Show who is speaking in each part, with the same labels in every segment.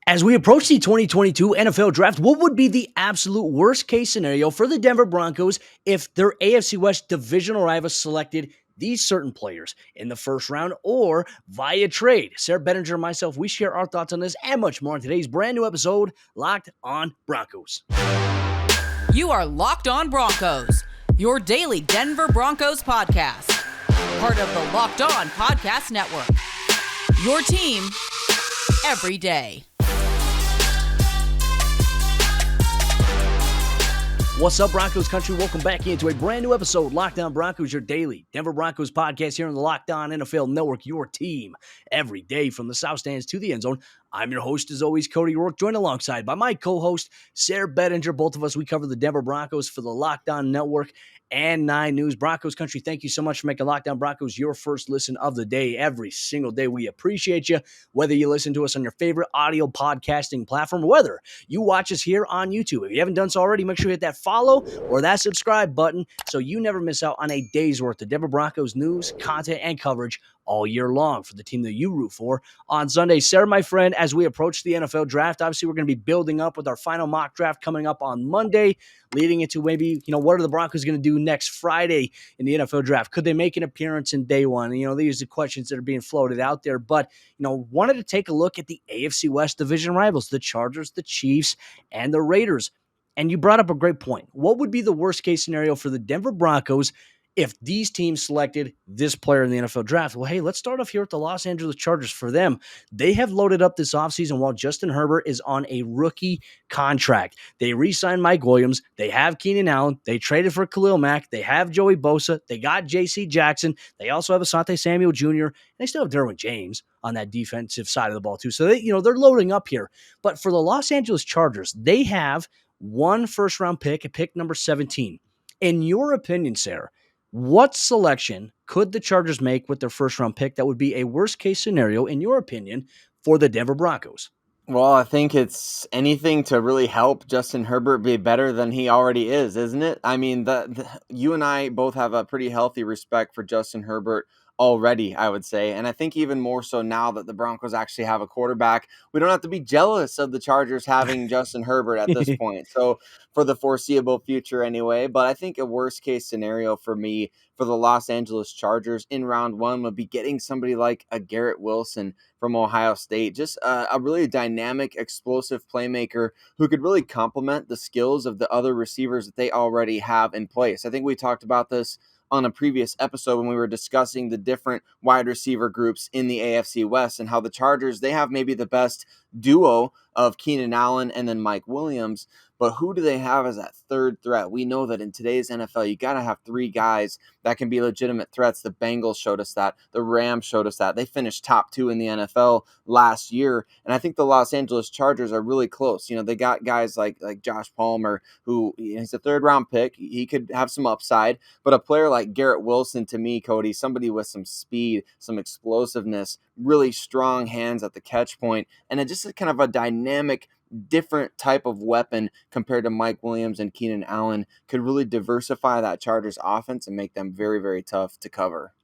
Speaker 1: As we approach the 2022 NFL Draft, what would be the absolute worst case scenario for the Denver Broncos if their AFC West divisional rivals selected these certain players in the first round or via trade? Sayre, Bedinger, and myself, we share our thoughts on this and much more in today's brand new episode, Locked on Broncos.
Speaker 2: You are Locked on Broncos, your daily Denver Broncos podcast. Part of the Locked on Podcast Network. Your team every day.
Speaker 1: What's up, Broncos Country? Welcome back into a brand new episode, Locked on Broncos, your daily Denver Broncos podcast here on the Locked on NFL Network, your team every day from the South Stands to the end zone. I'm your host, as always, Cody Roark, joined alongside by my co-host, Sayre Bedinger. Both of us, we cover the Denver Broncos for the Locked on Network and 9 News. Broncos Country, thank you so much for making Locked on Broncos your first listen of the day every single day. We appreciate you, whether you listen to us on your favorite audio podcasting platform, or whether you watch us here on YouTube. If you haven't done so already, make sure you hit that follow or that subscribe button so you never miss out on a day's worth of Denver Broncos news, content, and coverage all year long for the team that you root for on Sunday. Sayre, my friend, as we approach the NFL draft, obviously we're going to be building up with our final mock draft coming up on Monday, leading into maybe, what are the Broncos going to do next Friday in the NFL draft? Could they make an appearance in day one? These are the questions that are being floated out there, but, wanted to take a look at the AFC West division rivals, the Chargers, the Chiefs, and the Raiders. And you brought up a great point. What would be the worst case scenario for the Denver Broncos if these teams selected this player in the NFL draft? Well, hey, let's start off here with the Los Angeles Chargers. For them, they have loaded up this offseason while Justin Herbert is on a rookie contract. They re-signed Mike Williams. They have Keenan Allen. They traded for Khalil Mack. They have Joey Bosa. They got J.C. Jackson. They also have Asante Samuel Jr. And they still have Derwin James on that defensive side of the ball too. So they're loading up here. But for the Los Angeles Chargers, they have one first-round pick at pick number 17. In your opinion, Sayre, what selection could the Chargers make with their first-round pick that would be a worst-case scenario, in your opinion, for the Denver Broncos?
Speaker 3: Well, I think it's anything to really help Justin Herbert be better than he already is, isn't it? I mean, you and I both have a pretty healthy respect for Justin Herbert already, I would say. And I think even more so now that the Broncos actually have a quarterback, we don't have to be jealous of the Chargers having Justin Herbert at this point. So for the foreseeable future anyway, but I think a worst case scenario for me for the Los Angeles Chargers in round one would be getting somebody like a Garrett Wilson from Ohio State, just a really dynamic, explosive playmaker who could really complement the skills of the other receivers that they already have in place. I think we talked about this on a previous episode when we were discussing the different wide receiver groups in the AFC West and how the Chargers, they have maybe the best duo of Keenan Allen and then Mike Williams. But who do they have as that third threat? We know that in today's NFL, you got to have 3 guys that can be legitimate threats. The Bengals showed us that. The Rams showed us that. They finished top 2 in the NFL last year. And I think the Los Angeles Chargers are really close. They got guys like Josh Palmer, who he's a 3rd-round pick. He could have some upside. But a player like Garrett Wilson, to me, Cody, somebody with some speed, some explosiveness, really strong hands at the catch point, and just a kind of a dynamic, different type of weapon compared to Mike Williams and Keenan Allen could really diversify that Chargers offense and make them very, very tough to cover.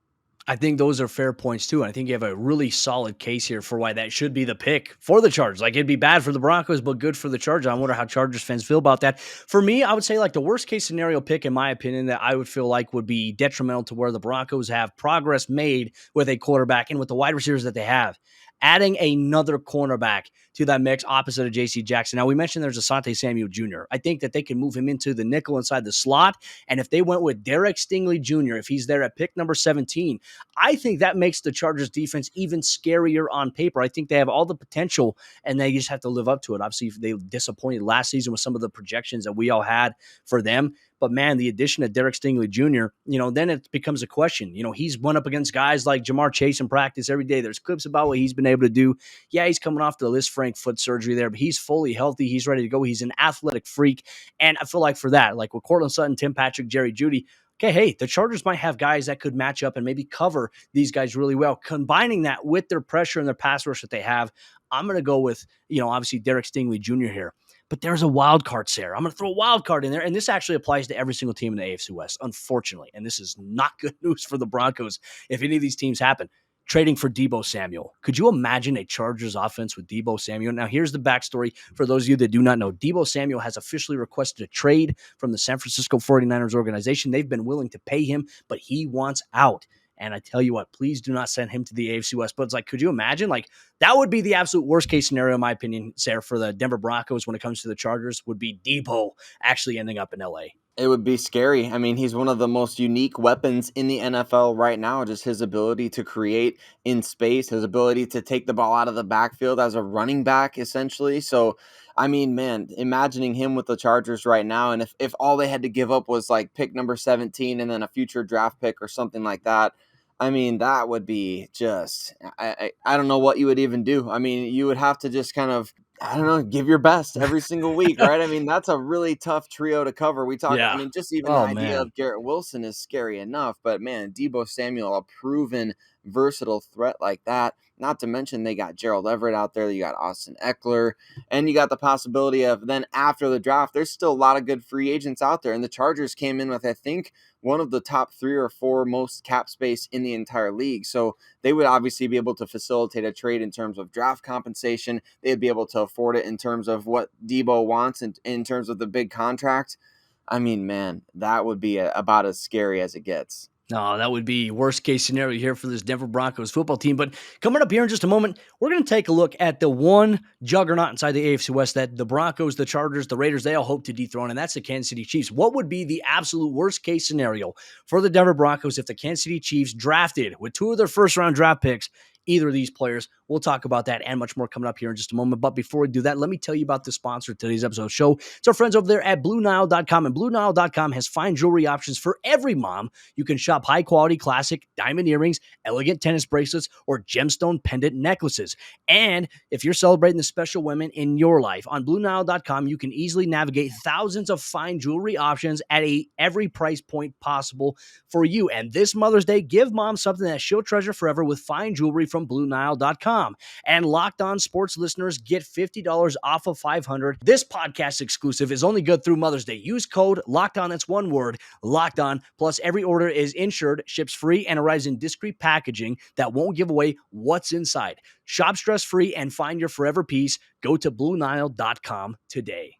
Speaker 1: I think those are fair points too. And I think you have a really solid case here for why that should be the pick for the Chargers. Like, it'd be bad for the Broncos, but good for the Chargers. I wonder how Chargers fans feel about that. For me, I would say the worst case scenario pick, in my opinion, that I would feel like would be detrimental to where the Broncos have progress made with a quarterback and with the wide receivers that they have. Adding another cornerback to that mix opposite of J.C. Jackson. Now, we mentioned there's Asante Samuel Jr. I think that they can move him into the nickel inside the slot. And if they went with Derek Stingley Jr., if he's there at pick number 17, I think that makes the Chargers defense even scarier on paper. I think they have all the potential, and they just have to live up to it. Obviously, they disappointed last season with some of the projections that we all had for them. But, man, the addition of Derek Stingley Jr., then it becomes a question. He's went up against guys like Jamar Chase in practice every day. There's clips about what he's been able to do. Yeah, he's coming off the Lisfranc foot surgery there, but he's fully healthy. He's ready to go. He's an athletic freak. And I feel like for that, like with Cortland Sutton, Tim Patrick, Jerry Jeudy, okay, hey, the Chargers might have guys that could match up and maybe cover these guys really well. Combining that with their pressure and their pass rush that they have, I'm going to go with, obviously Derek Stingley Jr. here. But there's a wild card, Sayre. I'm going to throw a wild card in there, and this actually applies to every single team in the AFC West, unfortunately. And this is not good news for the Broncos if any of these teams happen. trading for Deebo Samuel. Could you imagine a Chargers offense with Deebo Samuel? Now, here's the backstory for those of you that do not know. Deebo Samuel has officially requested a trade from the San Francisco 49ers organization. They've been willing to pay him, but he wants out. And I tell you what, please do not send him to the AFC West. But it's like, could you imagine? Like, that would be the absolute worst case scenario, in my opinion, Sayre, for the Denver Broncos when it comes to the Chargers, would be Deebo actually ending up in LA.
Speaker 3: It would be scary. I mean, he's one of the most unique weapons in the NFL right now. Just his ability to create in space, his ability to take the ball out of the backfield as a running back, essentially. So, I mean, man, imagining him with the Chargers right now, and if all they had to give up was like pick number 17 and then a future draft pick or something like that, I mean, that would be just, I don't know what you would even do. I mean, you would have to just kind of, I don't know, give your best every single week, right? I mean, that's a really tough trio to cover. I
Speaker 1: Yeah.
Speaker 3: mean, just even the
Speaker 1: Oh,
Speaker 3: idea
Speaker 1: man.
Speaker 3: of Garrett Wilson is scary enough, but man, Deebo Samuel, a proven versatile threat like that. Not to mention they got Gerald Everett out there, you got Austin Eckler, and you got the possibility of then after the draft, there's still a lot of good free agents out there. And the Chargers came in with, I think, one of the top 3 or 4 most cap space in the entire league. So they would obviously be able to facilitate a trade in terms of draft compensation. They'd be able to afford it in terms of what Deebo wants and in terms of the big contract. I mean, man, that would be about as scary as it gets.
Speaker 1: No, that would be worst case scenario here for this Denver Broncos football team. But coming up here in just a moment, we're going to take a look at the one juggernaut inside the AFC West that the Broncos, the Chargers, the Raiders, they all hope to dethrone, and that's the Kansas City Chiefs. What would be the absolute worst case scenario for the Denver Broncos if the Kansas City Chiefs drafted with 2 of their first round draft picks either of these players? We'll talk about that and much more coming up here in just a moment. But before we do that, let me tell you about the sponsor of today's episode show. It's our friends over there at BlueNile.com, and BlueNile.com has fine jewelry options for every mom. You can shop high-quality classic diamond earrings, elegant tennis bracelets, or gemstone pendant necklaces. And if you're celebrating the special women in your life, on BlueNile.com, you can easily navigate thousands of fine jewelry options at every price point possible for you. And this Mother's Day, give mom something that she'll treasure forever with fine jewelry from BlueNile.com. And Locked On Sports listeners get $50 off of $500. This podcast exclusive is only good through Mother's Day. Use code Locked On. That's one word, Locked On. Plus, every order is insured, ships free, and arrives in discreet packaging that won't give away what's inside. Shop stress-free and find your forever peace. Go to BlueNile.com today.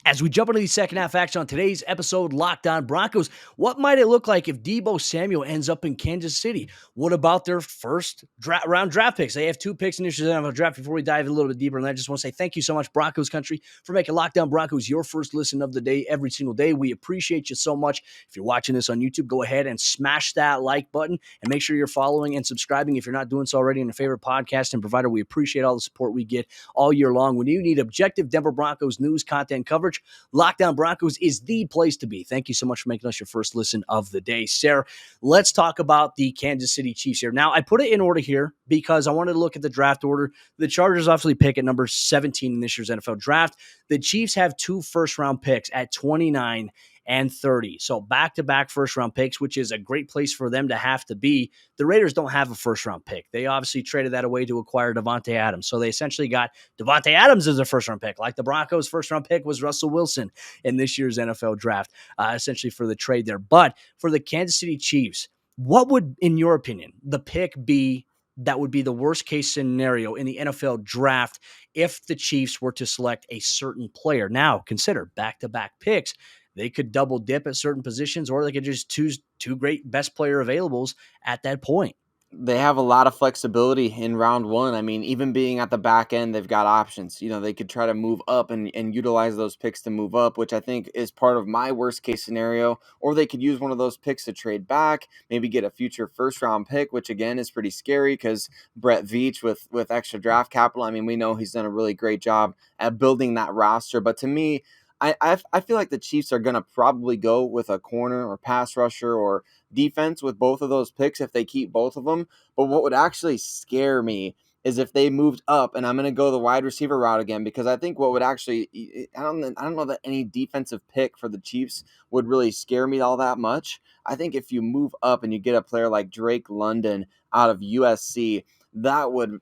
Speaker 1: As we jump into the second half action on today's episode, Locked On Broncos, what might it look like if Deebo Samuel ends up in Kansas City? What about their first round draft picks? They have 2 picks in this year's NFL draft. Before we dive a little bit deeper in that, I just want to say thank you so much, Broncos Country, for making Locked On Broncos your first listen of the day every single day. We appreciate you so much. If you're watching this on YouTube, go ahead and smash that like button and make sure you're following and subscribing if you're not doing so already in your favorite podcast and provider. We appreciate all the support we get all year long. When you need objective Denver Broncos news, content, coverage, Locked On Broncos is the place to be. Thank you so much for making us your first listen of the day. Sayre, let's talk about the Kansas City Chiefs here. Now, I put it in order here because I wanted to look at the draft order. The Chargers obviously pick at number 17 in this year's NFL draft. The Chiefs have 2 first-round picks at 29 and 30. So back-to-back first-round picks, which is a great place for them to have to be. The Raiders don't have a first-round pick. They obviously traded that away to acquire Davante Adams. So they essentially got Davante Adams as a first-round pick. Like the Broncos' first-round pick was Russell Wilson in this year's NFL draft, essentially for the trade there. But for the Kansas City Chiefs, what would, in your opinion, the pick be that would be the worst-case scenario in the NFL draft if the Chiefs were to select a certain player? Now, consider back-to-back picks. They could double dip at certain positions, or they could just choose 2 great best player availables at that point.
Speaker 3: They have a lot of flexibility in round 1. I mean, even being at the back end, they've got options. You know, they could try to move up and utilize those picks to move up, which I think is part of my worst case scenario. Or they could use one of those picks to trade back, maybe get a future first round pick, which again is pretty scary because Brett Veach with extra draft capital. I mean, we know he's done a really great job at building that roster. But to me, I feel like the Chiefs are going to probably go with a corner or pass rusher or defense with both of those picks if they keep both of them. But what would actually scare me is if they moved up, and I'm going to go the wide receiver route again, because I think what would actually, I don't know that any defensive pick for the Chiefs would really scare me all that much. I think if you move up and you get a player like Drake London out of USC, that would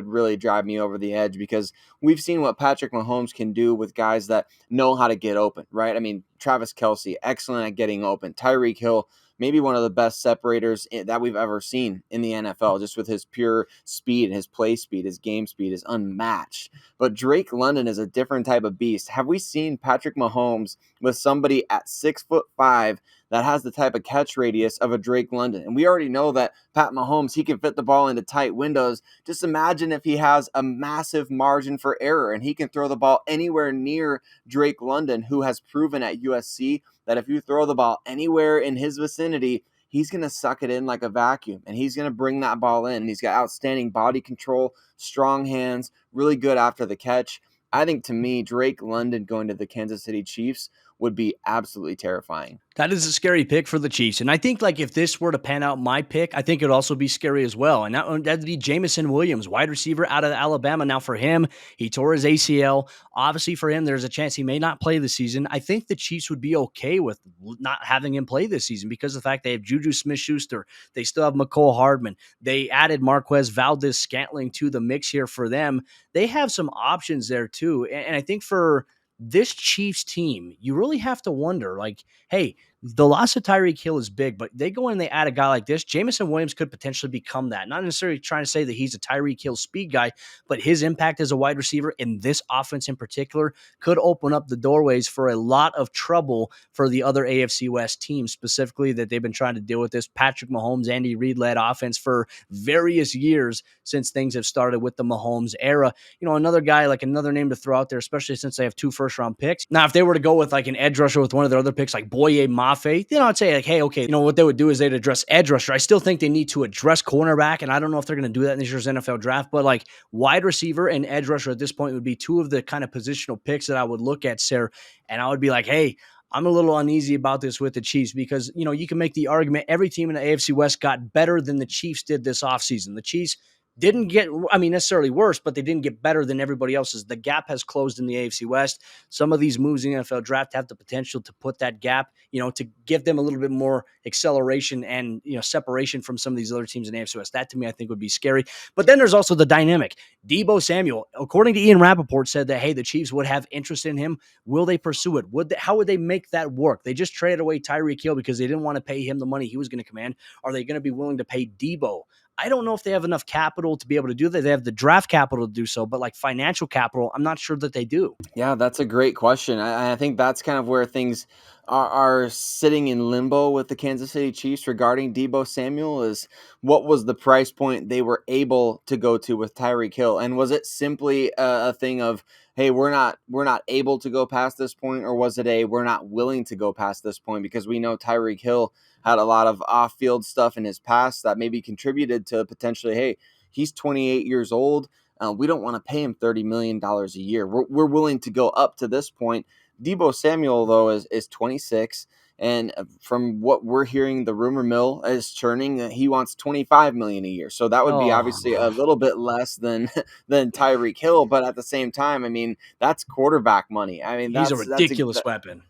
Speaker 3: really drive me over the edge, because we've seen what Patrick Mahomes can do with guys that know how to get open, right? I mean, Travis Kelce, excellent at getting open. Tyreek Hill, maybe one of the best separators that we've ever seen in the NFL, just with his pure speed, his play speed, his game speed is unmatched. But Drake London is a different type of beast. Have we seen Patrick Mahomes with somebody at 6'5" that has the type of catch radius of a Drake London? And we already know that Pat Mahomes, he can fit the ball into tight windows. Just imagine if he has a massive margin for error and he can throw the ball anywhere near Drake London, who has proven at USC that if you throw the ball anywhere in his vicinity, he's going to suck it in like a vacuum, and he's going to bring that ball in. He's got outstanding body control, strong hands, really good after the catch. I think, to me, Drake London going to the Kansas City Chiefs would be absolutely terrifying.
Speaker 1: That is a scary pick for the Chiefs. And I think, like, if this were to pan out my pick, I think it'd also be scary as well. And that'd be Jamison Williams, wide receiver out of Alabama. Now, for him, he tore his ACL. Obviously, for him, there's a chance he may not play this season. I think the Chiefs would be okay with not having him play this season because of the fact they have Juju Smith-Schuster. They still have McCole Hardman. They added Marquez Valdez-Scantling to the mix here for them. They have some options there, too. And I think for this Chiefs team, you really have to wonder, like, hey, the loss of Tyreek Hill is big, but they go in and they add a guy like this. Jamison Williams could potentially become that. Not necessarily trying to say that he's a Tyreek Hill speed guy, but his impact as a wide receiver in this offense in particular could open up the doorways for a lot of trouble for the other AFC West teams, specifically that they've been trying to deal with this Patrick Mahomes, Andy Reid-led offense for various years since things have started with the Mahomes era. Another guy, like another name to throw out there, especially since they have 2 first-round picks. Now, if they were to go with like an edge rusher with one of their other picks, like Boye Mafe, I'd say like, hey, okay, what they would do is they'd address edge rusher. I still think they need to address cornerback, and I don't know if they're going to do that in this year's NFL draft, but like wide receiver and edge rusher at this point would be 2 of the kind of positional picks that I would look at, Sayre, and I would be like, hey, I'm a little uneasy about this with the Chiefs because, you can make the argument every team in the AFC West got better than the Chiefs did this offseason. The Chiefs didn't get, necessarily worse, but they didn't get better than everybody else's. The gap has closed in the AFC West. Some of these moves in the NFL draft have the potential to put that gap, to give them a little bit more acceleration and, separation from some of these other teams in the AFC West. That to me, I think would be scary. But then there's also the dynamic. Deebo Samuel, according to Ian Rappaport, said that, hey, the Chiefs would have interest in him. Will they pursue it? How would they make that work? They just traded away Tyreek Hill because they didn't want to pay him the money he was going to command. Are they going to be willing to pay Deebo? I don't know if they have enough capital to be able to do that. They have the draft capital to do so, but like financial capital, I'm not sure that they do.
Speaker 3: Yeah, that's a great question. I think that's kind of where things are sitting in limbo with the Kansas City Chiefs regarding Deebo Samuel. Is what was the price point they were able to go to with Tyreek Hill? And was it simply a thing of, hey, we're not able to go past this point, or was it we're not willing to go past this point? Because we know Tyreek Hill had a lot of off-field stuff in his past that maybe contributed to potentially, hey, he's 28 years old. We don't want to pay him $30 million a year. We're willing to go up to this point. Deebo Samuel, though, is 26. And from what we're hearing, the rumor mill is churning that he wants $25 million a year. So that would be obviously a little bit less than Tyreek Hill. But at the same time, that's quarterback money.
Speaker 1: He's a ridiculous weapon.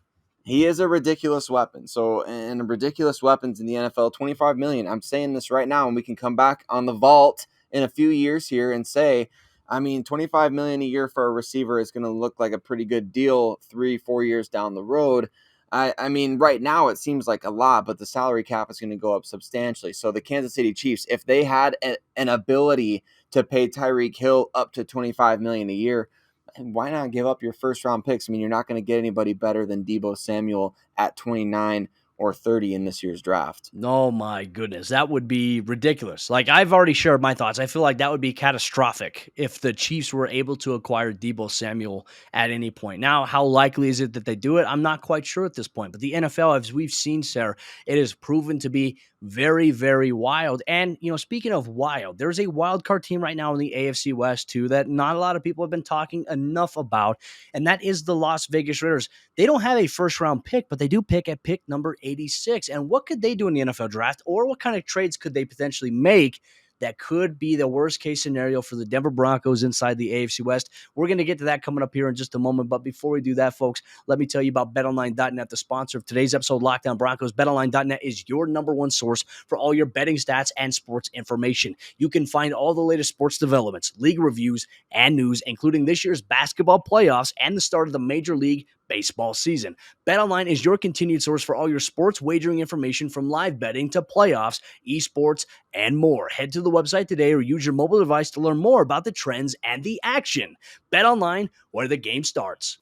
Speaker 3: He is a ridiculous weapon. So, and ridiculous weapons in the NFL, $25 million. I'm saying this right now, and we can come back on the vault in a few years here and say, $25 million a year for a receiver is going to look like a pretty good deal 3-4 years down the road. Right now it seems like a lot, but the salary cap is going to go up substantially. So the Kansas City Chiefs, if they had an ability to pay Tyreek Hill up to $25 million a year, why not give up your first round picks? You're not going to get anybody better than Deebo Samuel at 29 or 30 in this year's draft.
Speaker 1: Oh my goodness, that would be ridiculous. Like, I've already shared my thoughts. I feel like that would be catastrophic if the Chiefs were able to acquire Deebo Samuel at any point. Now, how likely is it that they do it? I'm not quite sure at this point. But the NFL, as we've seen, Sayre, it has proven to be very, very wild. And, speaking of wild, there's a wild card team right now in the AFC West, too, that not a lot of people have been talking enough about, and that is the Las Vegas Raiders. They don't have a first-round pick, but they do pick at pick number 86. And what could they do in the NFL draft, or what kind of trades could they potentially make that could be the worst-case scenario for the Denver Broncos inside the AFC West? We're going to get to that coming up here in just a moment, but before we do that, folks, let me tell you about BetOnline.net, the sponsor of today's episode, Lockdown Broncos. BetOnline.net is your number one source for all your betting stats and sports information. You can find all the latest sports developments, league reviews, and news, including this year's basketball playoffs and the start of the Major League baseball season. BetOnline is your continued source for all your sports wagering information from live betting to playoffs, esports, and more. Head to the website today or use your mobile device to learn more about the trends and the action. BetOnline, where the game starts.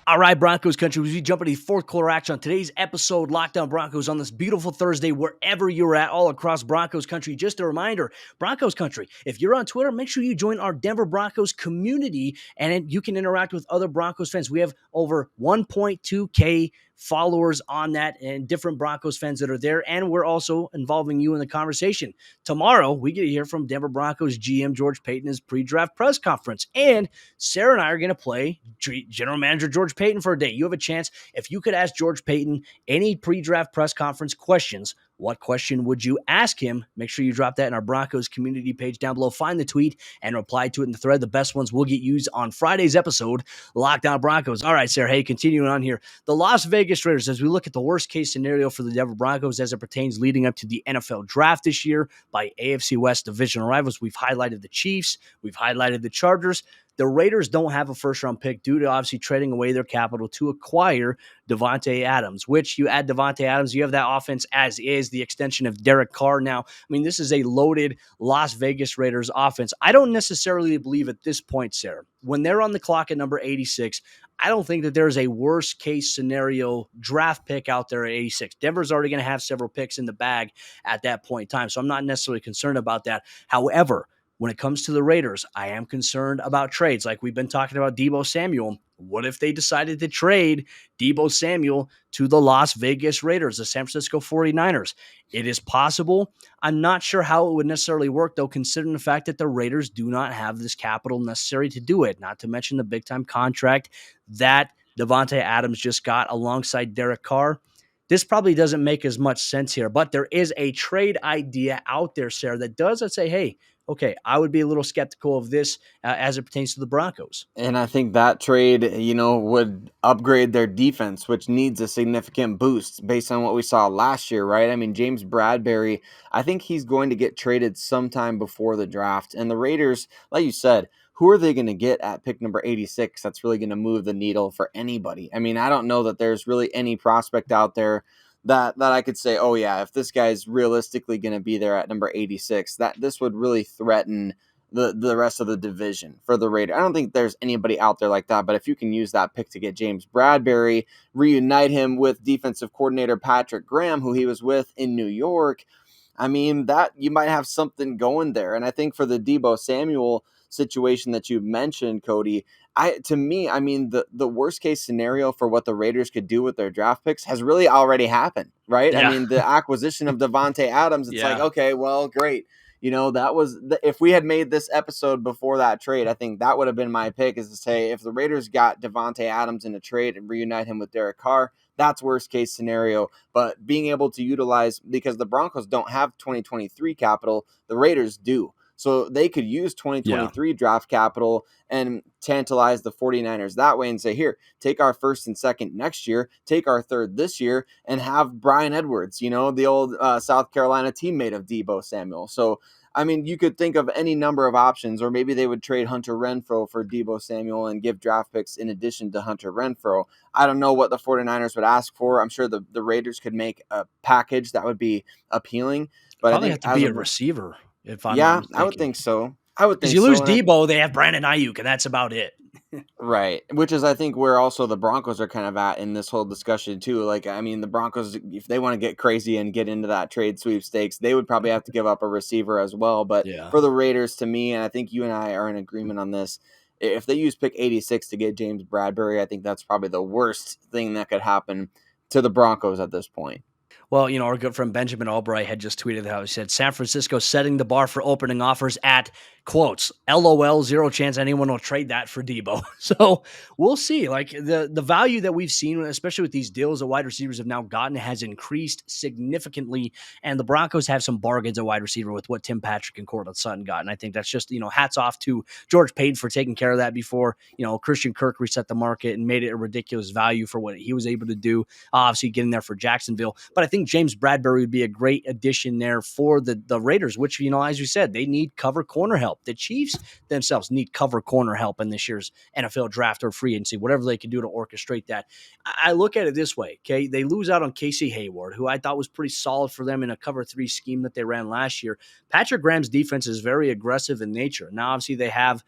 Speaker 1: All right, Broncos Country, as we jump into the fourth quarter action on today's episode, Lockdown Broncos, on this beautiful Thursday, wherever you're at, all across Broncos Country. Just a reminder, Broncos Country, if you're on Twitter, make sure you join our Denver Broncos community, and you can interact with other Broncos fans. We have over 1.2K followers on that and different Broncos fans that are there, and we're also involving you in the conversation. Tomorrow, we get to hear from Denver Broncos GM George Paton's pre-draft press conference, and Sayre and I are going to play General Manager George Paton for a day. You have a chance. If you could ask George Paton any pre-draft press conference questions, what question would you ask him? Make sure you drop that in our Broncos community page down below. Find the tweet and reply to it in the thread. The best ones will get used on Friday's episode, Lockdown Broncos. All right, Sayre, hey, continuing on here. The Las Vegas Raiders, as we look at the worst-case scenario for the Denver Broncos as it pertains leading up to the NFL draft this year by AFC West divisional rivals, we've highlighted the Chiefs. We've highlighted the Chargers. The Raiders don't have a first-round pick due to obviously trading away their capital to acquire Davante Adams, which you add Davante Adams, you have that offense as is, the extension of Derek Carr. Now, I mean, this is a loaded Las Vegas Raiders offense. I don't necessarily believe at this point, Sayre, when they're on the clock at number 86, I don't think that there's a worst-case scenario draft pick out there at 86. Denver's already going to have several picks in the bag at that point in time, so I'm not necessarily concerned about that. However, when it comes to the Raiders, I am concerned about trades. Like we've been talking about Deebo Samuel. What if they decided to trade Deebo Samuel to the Las Vegas Raiders, the San Francisco 49ers? It is possible. I'm not sure how it would necessarily work, though, considering the fact that the Raiders do not have this capital necessary to do it, not to mention the big-time contract that Davante Adams just got alongside Derek Carr. This probably doesn't make as much sense here, but there is a trade idea out there, Sayre, that does say, hey, okay, I would be a little skeptical of this as it pertains to the Broncos.
Speaker 3: And I think that trade, would upgrade their defense, which needs a significant boost based on what we saw last year, right? I mean, James Bradberry, I think he's going to get traded sometime before the draft. And the Raiders, like you said, who are they going to get at pick number 86 that's really going to move the needle for anybody? I mean, I don't know that there's really any prospect out there that I could say, oh yeah, if this guy's realistically going to be there at number 86, that this would really threaten the rest of the division for the Raiders. I don't think there's anybody out there like that, but if you can use that pick to get James Bradberry, reunite him with defensive coordinator Patrick Graham, who he was with in New York, I mean, that you might have something going there. And I think for the Deebo Samuel situation that you mentioned, Cody, the worst case scenario for what the Raiders could do with their draft picks has really already happened, right?
Speaker 1: Yeah.
Speaker 3: I mean, the acquisition of Davante Adams, it's like,
Speaker 1: Yeah.
Speaker 3: okay, well, great. That was if we had made this episode before that trade, I think that would have been my pick, is to say if the Raiders got Davante Adams in a trade and reunite him with Derek Carr, that's worst case scenario. But being able to utilize, because the Broncos don't have 2023 capital, the Raiders do. So they could use 2023 draft capital and tantalize the 49ers that way and say, here, take our first and second next year, take our third this year, and have Brian Edwards, the old South Carolina teammate of Deebo Samuel. So, I mean, you could think of any number of options, or maybe they would trade Hunter Renfrow for Deebo Samuel and give draft picks in addition to Hunter Renfrow. I don't know what the 49ers would ask for. I'm sure the Raiders could make a package that would be appealing. But
Speaker 1: Probably
Speaker 3: I think
Speaker 1: have to be a receiver, if I'm not
Speaker 3: yeah,
Speaker 1: mistaken.
Speaker 3: I would think so. Because
Speaker 1: you lose Deebo, they have Brandon Ayuk, and that's about it.
Speaker 3: Right. Which is, I think, where also the Broncos are kind of at in this whole discussion, too. Like, I mean, the Broncos, if they want to get crazy and get into that trade sweepstakes, they would probably have to give up a receiver as well. But for the Raiders, to me, and I think you and I are in agreement on this, if they use pick 86 to get James Bradberry, I think that's probably the worst thing that could happen to the Broncos at this point.
Speaker 1: Well, our good friend Benjamin Albright had just tweeted how he said, San Francisco setting the bar for opening offers at, quotes, LOL, zero chance anyone will trade that for Deebo. So we'll see. Like the value that we've seen, especially with these deals that wide receivers have now gotten, has increased significantly. And the Broncos have some bargains at wide receiver with what Tim Patrick and Courtland Sutton got. And I think that's just, hats off to George Paton for taking care of that before, Christian Kirk reset the market and made it a ridiculous value for what he was able to do, obviously getting there for Jacksonville. But I think James Bradberry would be a great addition there for the Raiders, which, as you said, they need cover corner help. help. The Chiefs themselves need cover corner help in this year's NFL draft or free agency, whatever they can do to orchestrate that. I look at it this way, okay? They lose out on Casey Hayward, who I thought was pretty solid for them in a cover 3 scheme that they ran last year. Patrick Graham's defense is very aggressive in nature. Now, obviously, they have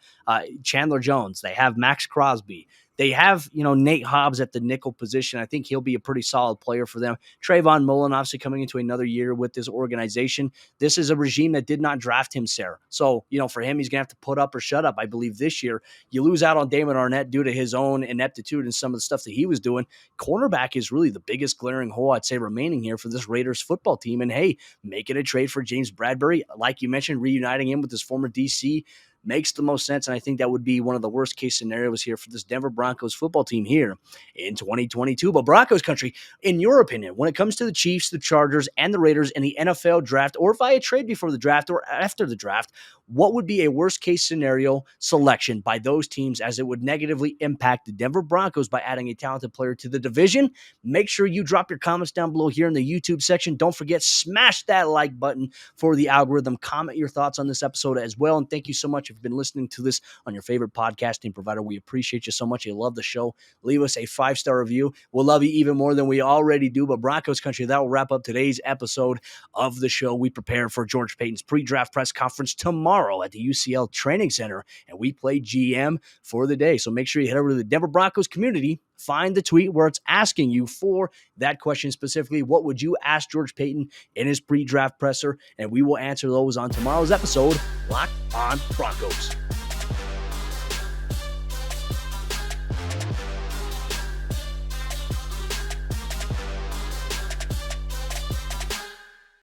Speaker 1: Chandler Jones. They have Max Crosby. They have, Nate Hobbs at the nickel position. I think he'll be a pretty solid player for them. Trayvon Mullen, obviously, coming into another year with this organization. This is a regime that did not draft him, Sayre. So, for him, he's going to have to put up or shut up, I believe, this year. You lose out on Damon Arnett due to his own ineptitude and some of the stuff that he was doing. Cornerback is really the biggest glaring hole, I'd say, remaining here for this Raiders football team. And, hey, making a trade for James Bradbury, like you mentioned, reuniting him with his former DC, makes the most sense, and I think that would be one of the worst case scenarios here for this Denver Broncos football team here in 2022. But Broncos country, in your opinion, when it comes to the Chiefs, the Chargers, and the Raiders in the NFL draft, or via trade before the draft or after the draft, what would be a worst case scenario selection by those teams as it would negatively impact the Denver Broncos by adding a talented player to the division? Make sure you drop your comments down below here in the YouTube section. Don't forget, smash that like button for the algorithm. Comment your thoughts on this episode as well. And thank you so much if you've been listening to this on your favorite podcasting provider. We appreciate you so much. You love the show. Leave us a 5-star review. We'll love you even more than we already do. But Broncos country, that will wrap up today's episode of the show. We prepare for George Paton's pre-draft press conference tomorrow at the UCL Training Center, and we play GM for the day. So make sure you head over to the Denver Broncos community, find the tweet where it's asking you for that question specifically. What would you ask George Paton in his pre-draft presser? And we will answer those on tomorrow's episode, Locked on Broncos.